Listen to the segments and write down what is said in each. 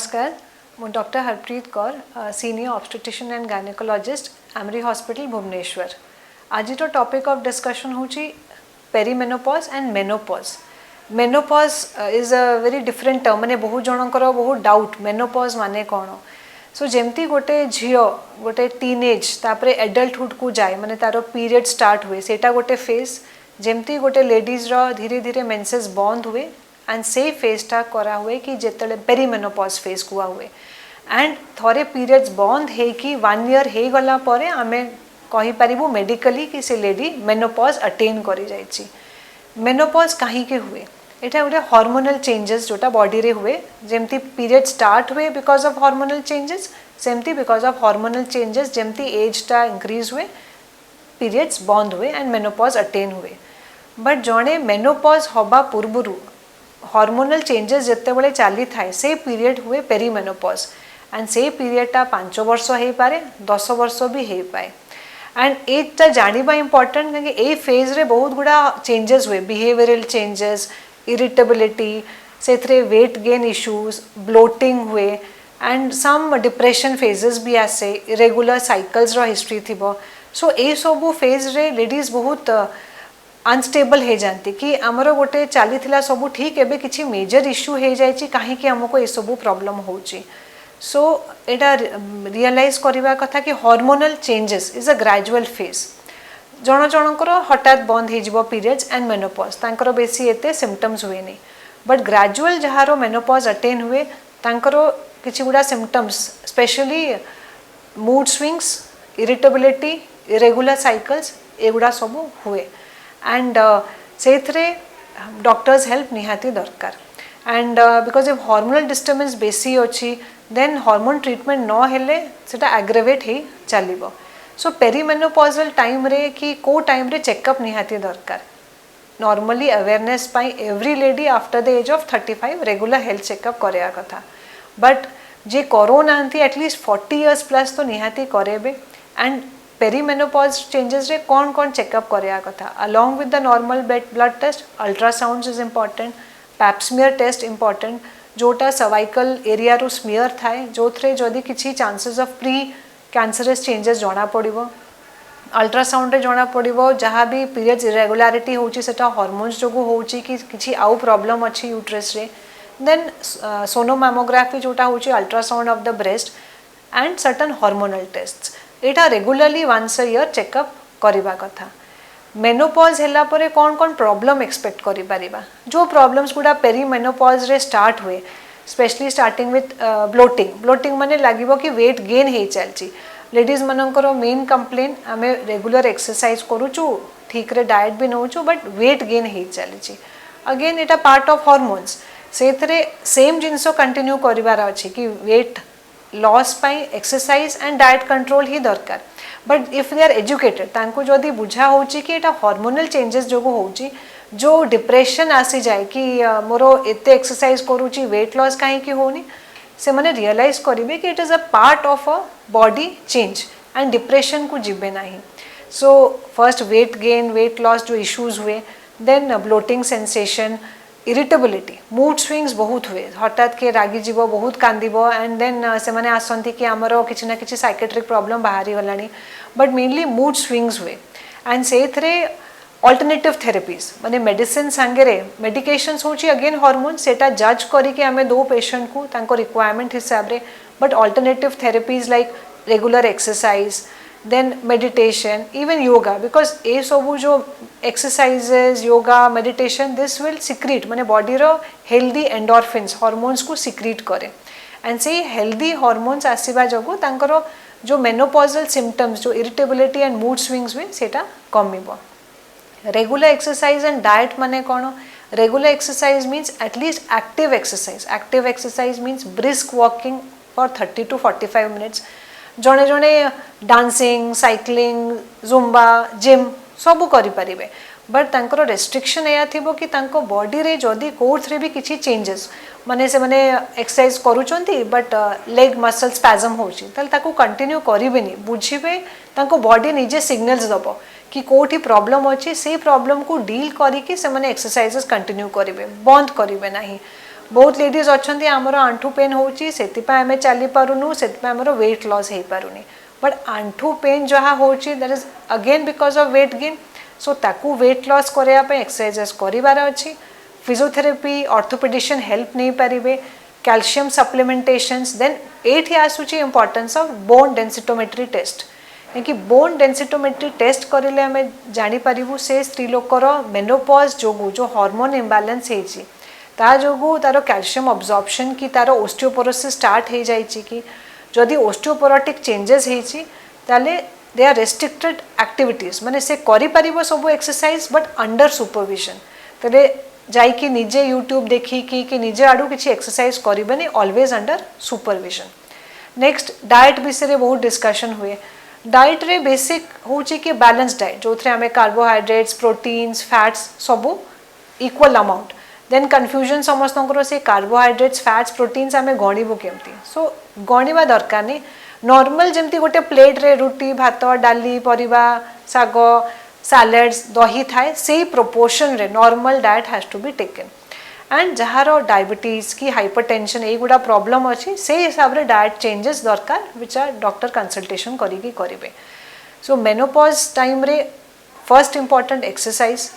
नमस्कार मु doctor Harpreet Kaur senior obstetrician and gynaecologist AMRI hospital Bhubaneswar. आज तो टॉपिक ऑफ डिस्कशन होची perimenopause and menopause. Menopause is a very different term, माने बहुत जनकर बहुत डाउट मेनोपॉज माने कौन। सो जेमती गोटे झील गोटे टीनेज तापरे एडल्टहुड को जाए माने तार पीरियड स्टार्ट हुए सेटा गोटे फेज, जेमती गोटे लेडीज रो धीरे धीरे मेंसेस बंद हुए एंड से फेजटा करा हुए कि जेतले पेरीमेनोपॉज फेज कुआ हुए एंड थोड़े पीरियड्स बंद है कि 1 ईयर हो गला परे आमे कहि परिबु मेडिकली कि से लेडी मेनोपॉज अटेन करि जाइछि। मेनोपॉज काहे के हुए एटा गोटे हार्मोनल चेंजेस जोटा बॉडी रे हुए, जेमती पीरियड स्टार्ट हुए बिकॉज ऑफ हार्मोनल चेंजेस, सेमती बिकॉज ऑफ हार्मोनल चेंजेस जेमती एज टा इंक्रीज हुए पीरियड्स बंद हुए एंड मेनोपॉज अटेन हुए। बट जणे मेनोपॉज हवा पूर्वरु हार्मोनल चेंजेस जिते बड़े चली थाए से पीरियड हुए पेरीमेनोपॉज एंड से पीरियडटा 5 वर्ष हो पारे 10 वर्ष भी हो पाए एंड एजटा जानिबा इम्पोर्टेंट क्योंकि ए फेज रे बहुत गुड़ा चेंजेस हुए, बिहेवियरल चेंजेस, इरिटेबिलिटी, से वेट गेन इश्यूज, ब्लोटिंग हुए एंड सम डिप्रेशन फेजेस भी आसे, इरेगुलर साइकल्स रो हिस्ट्री थिबो। सो ए सबू फेज रे लेडीज बहुत अनस्टेबल हो जाती कि आमर गोटे चली सब ठीक एबे किसी मेजर इश्यू हो जाए कहीं आमको ये सब प्रॉब्लम होची। सो एटा रियलाइज करवा कथा कि hormonal changes is a gradual phase. जन जनकर हठात बंद हो पीरियड्स एंड मेनोपॉज तांकर बेसी एते सिम्पटम्स हुए नहीं, बट ग्रेजुअल जहार मेनोपॉज अटेन हुए तांकर किछि गुडा symptoms specially mood swings, irritability, irregular cycles एगुड़ा सब हुए एंड से डॉक्टर्स हेल्प निहाती दरकार and because if hormonal disturbance बेसी अच्छी देन हार्मोन ट्रीटमेंट न हेले सेटा एग्रेवेट ही चलिबो। सो पेरीमेनोपॉजल टाइम रे कि को टाइम रे चेकअप निहाती दरकार। नॉर्मली अवेयरनेस पाई every lady after the age of 35 regular health checkup करया कथा, बट जे करो नांती एटलीस्ट 40 इयर्स प्लस तो निहाती करेबे एंड पेरीमेनोपॉज चेंजेस रे कौन कौन चेकअप करया कथा along with the normal blood test, ultrasound is important, pap smear test important जोटा सर्वाइकल एरिया रू स्मियर थाए जो थे जदि किसी chances of pre cancerous changes जना पड़िबो, अल्ट्रासाउंड रे जना पड़िबो जहाँ भी पीरियड्स इरेगुलारिटी होची सेटा हार्मोन्स जोगु होची कि किसी आउ प्रॉब्लम अच्छी यूट्रस रे। देन सोनोमैमोग्राफी जोटा होची ultrasound of the breast and certain hormonal tests एटा regularly once a year checkup करवा कथा। मेनोपॉज हैला परे कौन कौन प्रॉब्लम एक्सपेक्ट करि परिबा, जो प्रॉब्लम्स गुडा पेरीमेनोपॉज रे स्टार्ट हुए स्पेशली स्टार्टिंग विथ ब्लोटिंग माने लागिबो कि वेट गेन हे चलची। लेडीज मनकर मेन कंप्लेन आमे रेगुलर एक्सरसाइज करूचु ठीक रे डाइट भी नौचु बट वेट गेन हे चलची। अगेन एटा पार्ट ऑफ हार्मोन्स सेथरे सेम जिंसो कंटिन्यू करिवार अछि कि वेट लॉस पाई एक्सरसाइज एंड डाइट कंट्रोल ही दरकार। But if they are educated तांको जदि बुझा होची कि एटा हार्मोनल चेंजेस जो होची जो डिप्रेशन आसी जाए कि मोर एते एक्सरसाइज करूची वेट लॉस काहे कि होनी, से माने रियलाइज करिवे कि it is a part of a body change and depression को जिबे नहीं। So first weight gain weight loss जो इश्यूज हुए, then bloating sensation, irritability, mood swings बहुत हुए, हठात के रागी जीव बहुत कांदिब एंड देन से माने आसंती कि आमर किसी ना किसी साइकेट्रिक प्रॉब्लम बाहरी गलानी, बट मेनली मूड स्विंग्स हुए एंड से अल्टरनेटिव थेरेपीज माने मेडिसिन सांगे मेडिकेशंस होची अगेन हार्मोन सेटा जज करिके आमे दो पेशेंट को तांको रिक्वायरमेंट हिसाब रे, but alternative therapies like regular exercise, then meditation, even yoga, because ये सब जो exercises yoga meditation this will secrete माने बॉडी रो हेल्दी एंडोर्फिन्स हार्मोन्स को सिक्रीट करे एंड से हेल्दी हार्मोन्स आसीबा जगो तांकर जो मेनोपॉजल सिम्पटम्स जो इरिटेबिलिटी एंड मूड स्विंग्स हुए सेटा कमिबो। रेगुलर एक्सरसाइज एंड डाइट माने कौन, regular exercise means at least active exercise, active exercise means brisk walking for 30 to 45 minutes, जड़े जड़े डांसिंग साइक्लिंग जुम्बा जिम सबू करें, बट तांकर रेस्ट्रिक्शन या थी कि तांको बॉडी रे जदि कोर्थ रे भी किसी चेंजेस माने से माने एक्सरसाइज करूचंती बट लेग मसल स्पैजम होची ताल ताको कंटिन्यू करिवेनी, बुझिबे तांको बॉडी निजे सिग्नल्स दबो कि कोठी प्रॉब्लम अच्छी से प्रॉब्लम को डील करिके से माने एक्सरसाइजेस कंटिन्यू करिवे, बंद करिवे नाही। बहुत लेडीज अच्छा आमर आंठू पेन होची आम चली पारुनु से आमर वेट लॉस हो पारुनी बट आंठू पेन जहाँ होची that is again because of weight gain so ताकू वेट लॉस करने एक्सरसाइजेस करार अच्छी फिजियोथेरेपी ऑर्थोपेडिशियन हेल्प नहीं पारे कैल्शियम सप्लीमेंटेशंस देन एठी आसुची importance of bone densitometry test कि बोन डेंसिटोमेट्री टेस्ट करें आम जापर से स्त्री लोकर मेनोपॉज जो जो हार्मोन इम्बालेंस होती ता जो तार कैल्शियम अब्जॉर्प्शन कि तार ओस्टियोपोरोसिस स्टार्ट हो जाए कि जदि ओस्टियोपोरोटिक चेंजेस होती दे आर रेस्ट्रिक्टेड एक्टिविटीज माने से करि सब एक्सरसाइज बट अंडर सुपरविजन तेरे जाइकी निजे यूट्यूब देखिकी कि निजे आड़ू किसी एक्सरसाइज करें always under supervision. Next diet विषय बहुत डिस्कशन हुए डाएट रे बेसिक होची कि बैलेंस डाएट जो थे आम कार्बोहाइड्रेट्स प्रोटीन्स फैट्स सबू इक्वल अमाउंट देन कन्फ्यूजन समस्त से कार्बोहाइड्रेट्स फैट्स प्रोटीन्स आम गणिबू केमती सो गणिबा दरकार नहीं नॉर्मल जमती गोटे प्लेट रे रुटी भात डाली परिबा साग सैलेड्स दही थाए से प्रोपोर्शन रे normal diet has to be taken and जहार डायबिटीज की हाइपरटेंशन एगुड़ा प्रॉब्लम अच्छी से हिसाब रे डाएट चेंजेस दरकार विच आर डॉक्टर कंसल्टेशन करिकी करिवे। सो मेनोपॉज टाइम रे first important exercise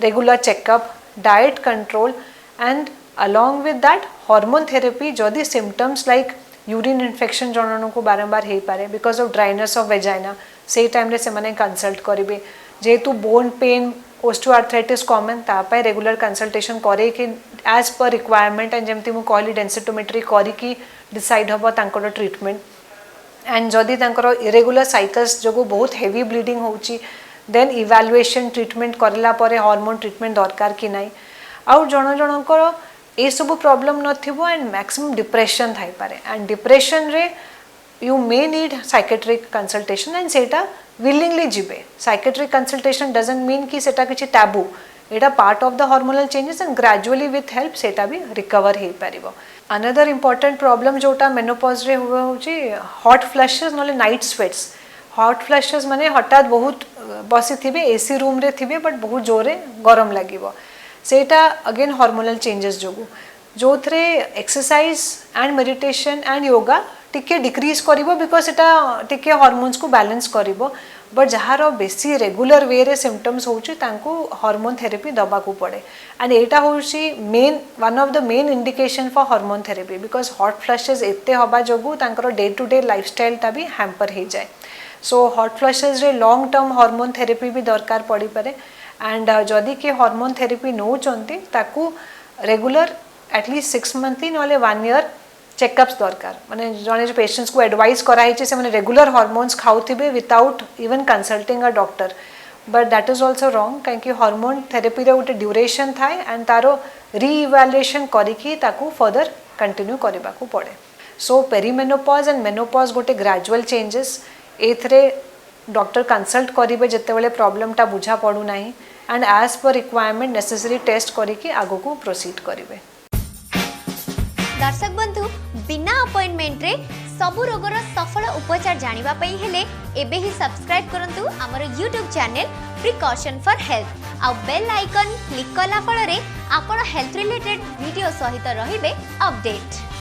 regular checkup diet control and along with that hormone therapy जदि सिम्पटम्स लाइक यूरिन इन्फेक्शन जन को बारंबार हो पारे because of dryness of vagina से टाइम रे से कंसल्ट करेंगे जेहेतु बोन पेन ओस्टियोआर्थराइटिस कॉमन तापाई रेगुलर कंसल्टेशन करे कि एज पर रिक्वायरमेंट एंड जमती मु कहली डेंसिटोमेट्री करी डिसाइड हम तांकर ट्रीटमेंट एंड जदि तांकर इरेगुलर साइकल्स जो बहुत हेवी ब्लीडिंग होची देन इवैल्यूएशन ट्रीटमेंट करला परे हार्मोन ट्रीटमेंट दरकार कि नहीं आउ जन जनकर ये सब प्रॉब्लम नथिबो एंड मैक्सिमम डिप्रेशन थाई पारे एंड डिप्रेशन रे you may need psychiatric consultation and सेटा विलिंगली जीवे साइकेट्रिक कंसल्टेशन डजंट मीन कि सेटा किछि टैबू एटा part of the hormonal changes and gradually with help सेटा भी रिकवर हो पारिबो। अनदर इंपॉर्टेंट प्रॉब्लम जोटा मेनोपॉज रे हुआ होची हॉट फ्लैशेस नले नाइट स्वेट्स हॉट फ्लैशेस माने हठात बहुत बसी थिबे एसी रूम रे थिबे बट बहुत जोरे गरम लागिबो सेटा अगेन हार्मोनल चेंजेस जो थे exercise and meditation and yoga टिके डिक्रीज करिवो बिकॉज सेटा टिके हार्मोन्स को बैलेंस करिवो बट जहार बेसी रेगुलर वे रे सिम्पटम्स होची तांको हार्मोन थेरेपी दबा को पड़े एंड एटा होची main one of the main indication for hormone therapy because hot flashes एते हबा जोगु तांकर डे टू डे लाइफस्टाइल ता भी हैम्पर हो जाए सो हॉट फ्लैशेस रे लॉन्ग टर्म हार्मोन थेरेपी भी दरकार पड़ी पारे एंड जदि के हार्मोन थेरेपी नौचंती ताकू रेगुलर एटलिस्ट 6 मंथली नले 1 ईयर चेकअप्स दरकार माने जने जो पेशेंट्स को एडवाइस कराई से माने रेगुलर हार्मोन्स खाउथिबे without even consulting a doctor but that is also wrong कहीं हार्मोन थेरेपी रे गोटे ड्यूरेशन थाए एंड तारो रीइवैल्यूएशन करिकी ताकू फर्दर कंटिन्यू करबा को पड़े। सो पेरीमेनोपॉज एंड मेनोपॉज गोटे ग्रेजुअल चेंजेस एथरे डॉक्टर कंसल्ट करेंगे जिते बड़े प्रॉब्लमटा बुझा पड़ू ना एंड एज पर रिक्वायरमेंट नेसेसरी टेस्ट करके आगो को प्रोसीड करेंगे। दर्शक बंधु बिना अपॉइंटमेंट रे सबु रोगर सफल उपचार जानिबा पई हेले एबे ही सब्सक्राइब करंतु हमर YouTube channel precaution for health आ बेल आइकन क्लिक कला फल रे आपण हेल्थ रिलेटेड वीडियो सहित रहिबे अपडेट।